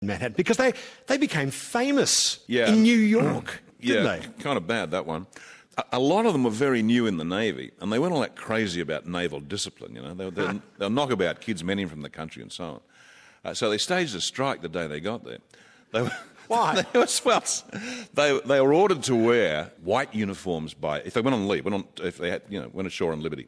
Manhattan, because they became famous Yeah. in New York, didn't Yeah, kind of bad, that one. A lot of them were very new in the Navy, and they weren't all that crazy about naval discipline, you know. They'll knock about kids, many from the country and so on. So they staged a strike the day they got there. They were, Why? They were ordered to wear white uniforms if they went on leave, if they had, went ashore on liberty.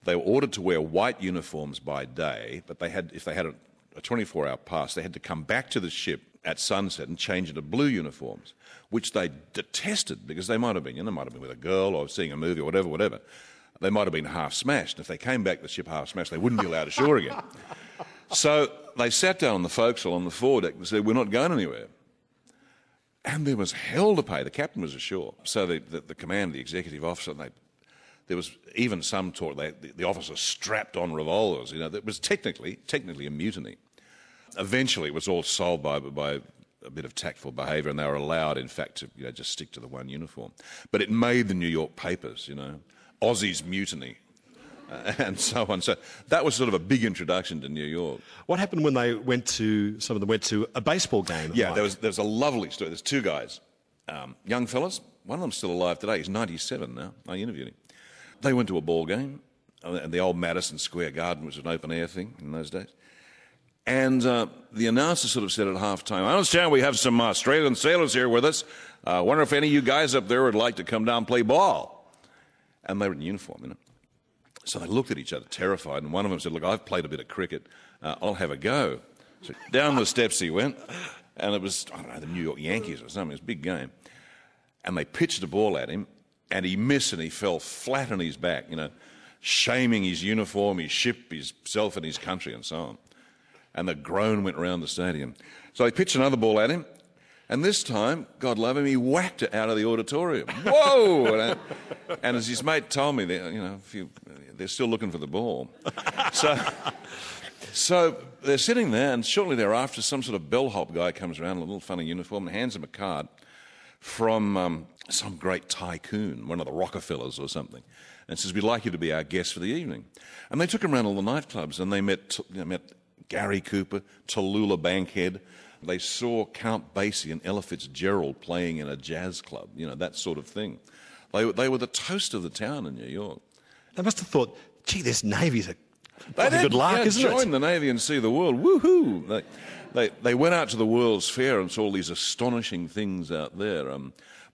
They were ordered to wear white uniforms by day, but if they had a 24-hour pass, they had to come back to the ship at sunset and change into blue uniforms, which they detested because they might have been with a girl or seeing a movie or whatever. They might have been half smashed. If they came back to the ship half smashed, they wouldn't be allowed ashore again. So they sat down on the forecastle on the foredeck and said, "We're not going anywhere." And there was hell to pay. The captain was ashore. So the command, the executive officer, there was even some talk, the officers strapped on revolvers. That was technically a mutiny. Eventually, it was all solved by a bit of tactful behaviour, and they were allowed, in fact, to just stick to the one uniform. But it made the New York papers, Aussies mutiny, and so on. So that was sort of a big introduction to New York. What happened when some of them went to a baseball game? Yeah, there was a lovely story. There's two guys, young fellas. One of them's still alive today. He's 97 now. I interviewed him. They went to a ball game, and the old Madison Square Garden was an open-air thing in those days. And the announcer sort of said at half-time, "I understand we have some Australian sailors here with us. I wonder if any of you guys up there would like to come down and play ball." And they were in uniform, So they looked at each other, terrified, and one of them said, "Look, I've played a bit of cricket. I'll have a go." So down the steps he went, and it was, I don't know, the New York Yankees or something. It was a big game. And they pitched a ball at him, and he missed, and he fell flat on his back, shaming his uniform, his ship, himself and his country and so on. And the groan went around the stadium. So they pitched another ball at him, and this time, God love him, he whacked it out of the auditorium. Whoa! And as his mate told me, they're still looking for the ball. So they're sitting there, and shortly thereafter, some sort of bellhop guy comes around in a little funny uniform and hands him a card from some great tycoon, one of the Rockefellers or something, and says, "We'd like you to be our guest for the evening." And they took him around all the nightclubs, and they met Gary Cooper, Tallulah Bankhead. They saw Count Basie and Ella Fitzgerald playing in a jazz club, that sort of thing. They were the toast of the town in New York. They must have thought, "Gee, this Navy's a good lark, isn't it?" Join the Navy and see the world. Woohoo! They went out to the World's Fair and saw all these astonishing things out there.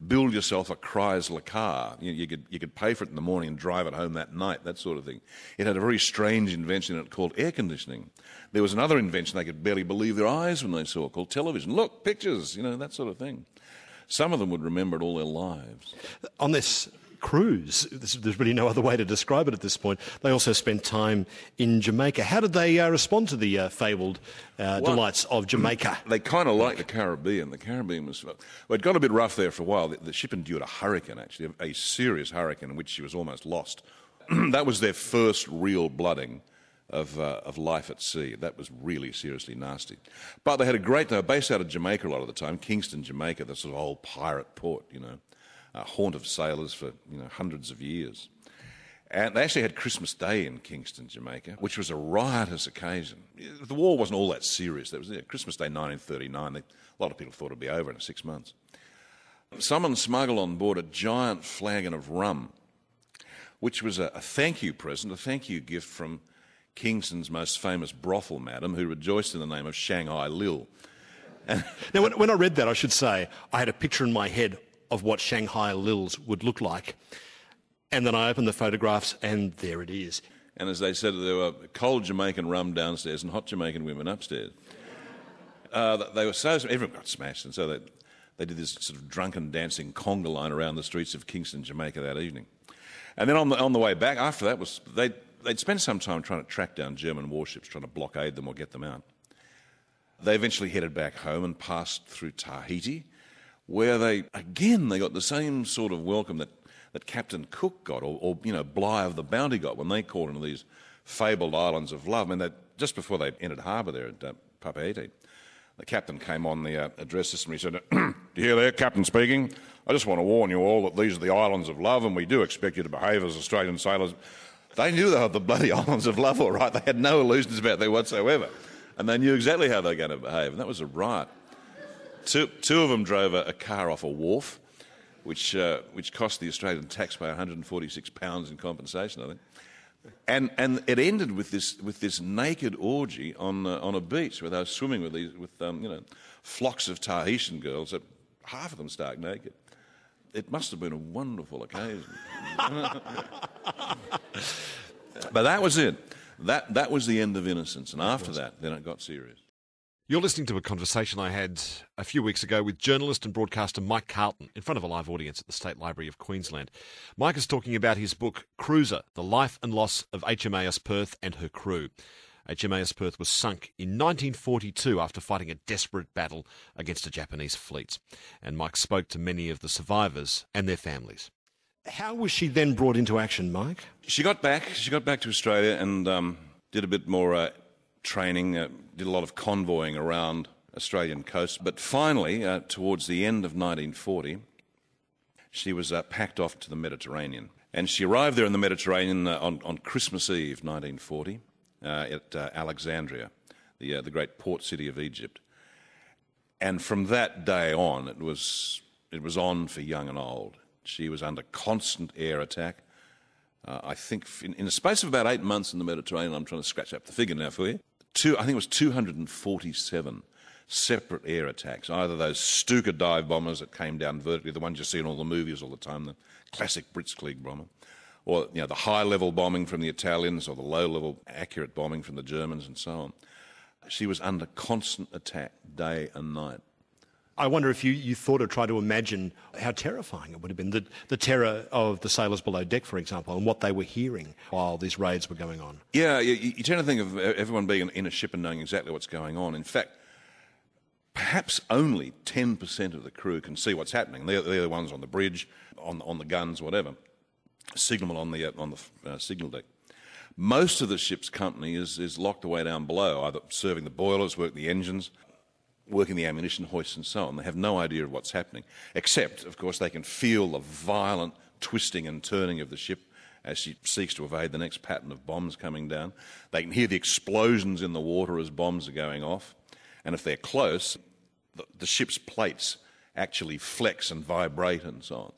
Build yourself a Chrysler car. You could pay for it in the morning and drive it home that night, that sort of thing. It had a very strange invention in it called air conditioning. There was another invention they could barely believe their eyes when they saw, called television. Look, pictures, that sort of thing. Some of them would remember it all their lives. On this cruise, there's really no other way to describe it at this point, they also spent time in Jamaica. How did they respond to the fabled delights of Jamaica? They kind of liked the Caribbean. The Caribbean was... Well, it got a bit rough there for a while. The ship endured a hurricane, actually, a serious hurricane in which she was almost lost. That was their first real blooding of life at sea. That was really seriously nasty. But they were based out of Jamaica a lot of the time, Kingston, Jamaica, the sort of old pirate port, a haunt of sailors for hundreds of years. And they actually had Christmas Day in Kingston, Jamaica, which was a riotous occasion. The war wasn't all that serious. That was Christmas Day 1939. A lot of people thought it'd be over in 6 months. Someone smuggled on board a giant flagon of rum, which was a thank you present, a thank you gift from Kingston's most famous brothel madam, who rejoiced in the name of Shanghai Lil. Now, when I read that, I should say, I had a picture in my head of what Shanghai Lils would look like. And then I opened the photographs, and there it is. And as they said, there were cold Jamaican rum downstairs and hot Jamaican women upstairs. They were everyone got smashed, and so they did this sort of drunken dancing conga line around the streets of Kingston, Jamaica that evening. And then on the way back, after that, they'd spent some time trying to track down German warships, trying to blockade them or get them out. They eventually headed back home and passed through Tahiti, where they got the same sort of welcome that Captain Cook got, or Bligh of the Bounty got when they called into these fabled islands of love. I mean, just before they entered harbour there at Papeete, the captain came on the address system and he said, "Do you hear there, Captain speaking? I just want to warn you all that these are the islands of love, and we do expect you to behave as Australian sailors." They knew they were the bloody islands of love, all right. They had no illusions about that whatsoever. and they knew exactly how they were going to behave, and that was a riot. Two of them drove a car off a wharf, which cost the Australian taxpayer £146 in compensation, I think. And it ended with this naked orgy on a beach where they were swimming with flocks of Tahitian girls, that half of them stark naked. It must have been a wonderful occasion. But that was it. That was the end of innocence, and after that, then it got serious. You're listening to a conversation I had a few weeks ago with journalist and broadcaster Mike Carlton in front of a live audience at the State Library of Queensland. Mike is talking about his book, Cruiser, The Life and Loss of HMAS Perth and Her Crew. HMAS Perth was sunk in 1942 after fighting a desperate battle against a Japanese fleet. And Mike spoke to many of the survivors and their families. How was she then brought into action, Mike? She got back to Australia and did a bit more training, did a lot of convoying around Australian coast. But finally, towards the end of 1940, she was packed off to the Mediterranean. And she arrived there in the Mediterranean on Christmas Eve 1940 at Alexandria, the great port city of Egypt. And from that day on, it was on for young and old. She was under constant air attack. I think in the space of about 8 months in the Mediterranean, I'm trying to scratch up the figure now for you, I think it was 247 separate air attacks, either those Stuka dive bombers that came down vertically, the ones you see in all the movies all the time, the classic Blitzkrieg bomber, or the high-level bombing from the Italians, or the low-level accurate bombing from the Germans, and so on. She was under constant attack day and night. I wonder if you thought or tried to imagine how terrifying it would have been, the terror of the sailors below deck, for example, and what they were hearing while these raids were going on. Yeah, you tend to think of everyone being in a ship and knowing exactly what's going on. In fact, perhaps only 10% of the crew can see what's happening. They're the ones on the bridge, on the guns, whatever, signalman on the signal deck. Most of the ship's company is locked away down below, either serving the boilers, working the engines, working the ammunition hoists and so on. They have no idea of what's happening, except, of course, they can feel the violent twisting and turning of the ship as she seeks to evade the next pattern of bombs coming down. They can hear the explosions in the water as bombs are going off. And if they're close, the ship's plates actually flex and vibrate and so on.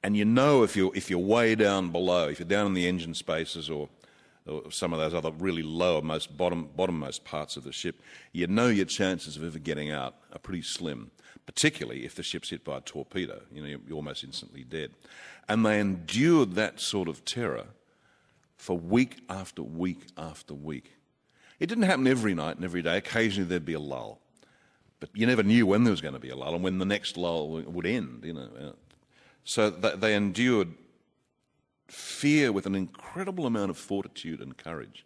And you know if you're way down below, if you're down in the engine spaces or some of those other really lowermost, bottommost parts of the ship, you know your chances of ever getting out are pretty slim, particularly if the ship's hit by a torpedo. You're almost instantly dead. And they endured that sort of terror for week after week after week. It didn't happen every night and every day. Occasionally there'd be a lull. But you never knew when there was going to be a lull and when the next lull would end. So they endured fear with an incredible amount of fortitude and courage.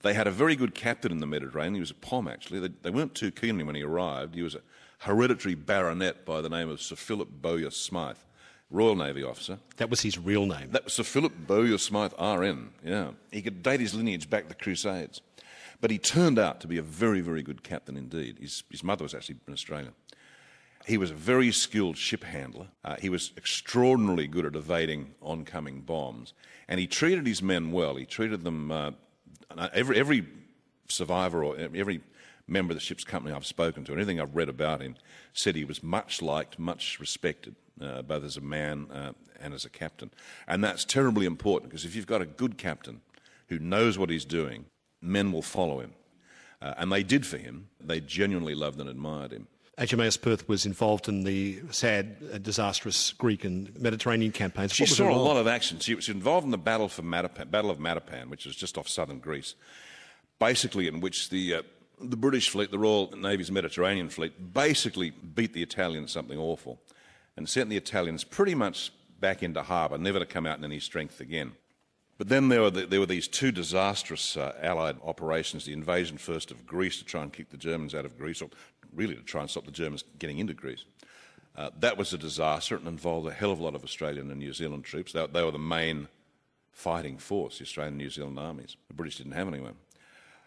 They had a very good captain in the Mediterranean. He was a POM, actually. They weren't too keen on him when he arrived. He was a hereditary baronet by the name of Sir Philip Bowyer Smythe, Royal Navy officer. That was his real name? That was Sir Philip Bowyer Smythe, RN, yeah. He could date his lineage back to the Crusades. But he turned out to be a very, very good captain indeed. His mother was actually in Australia. He was a very skilled ship handler. He was extraordinarily good at evading oncoming bombs. And he treated his men well. He treated them, every survivor or every member of the ship's company I've spoken to, and anything I've read about him, said he was much liked, much respected, both as a man and as a captain. And that's terribly important, because if you've got a good captain who knows what he's doing, men will follow him. And they did for him. They genuinely loved and admired him. HMAS Perth was involved in the sad, disastrous Greek and Mediterranean campaigns. She saw a lot of action. She was involved in the Battle of Matapan, which was just off southern Greece, basically in which the British fleet, the Royal Navy's Mediterranean fleet, basically beat the Italians something awful and sent the Italians pretty much back into harbour, never to come out in any strength again. But then there were these two disastrous Allied operations, the invasion first of Greece to try and kick the Germans out of Greece, or really to try and stop the Germans getting into Greece. That was a disaster and involved a hell of a lot of Australian and New Zealand troops. They were the main fighting force, the Australian and New Zealand armies. The British didn't have anyone.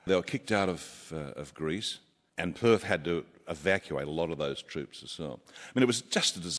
They were kicked out of Greece, and Perth had to evacuate a lot of those troops as well. I mean, it was just a disaster.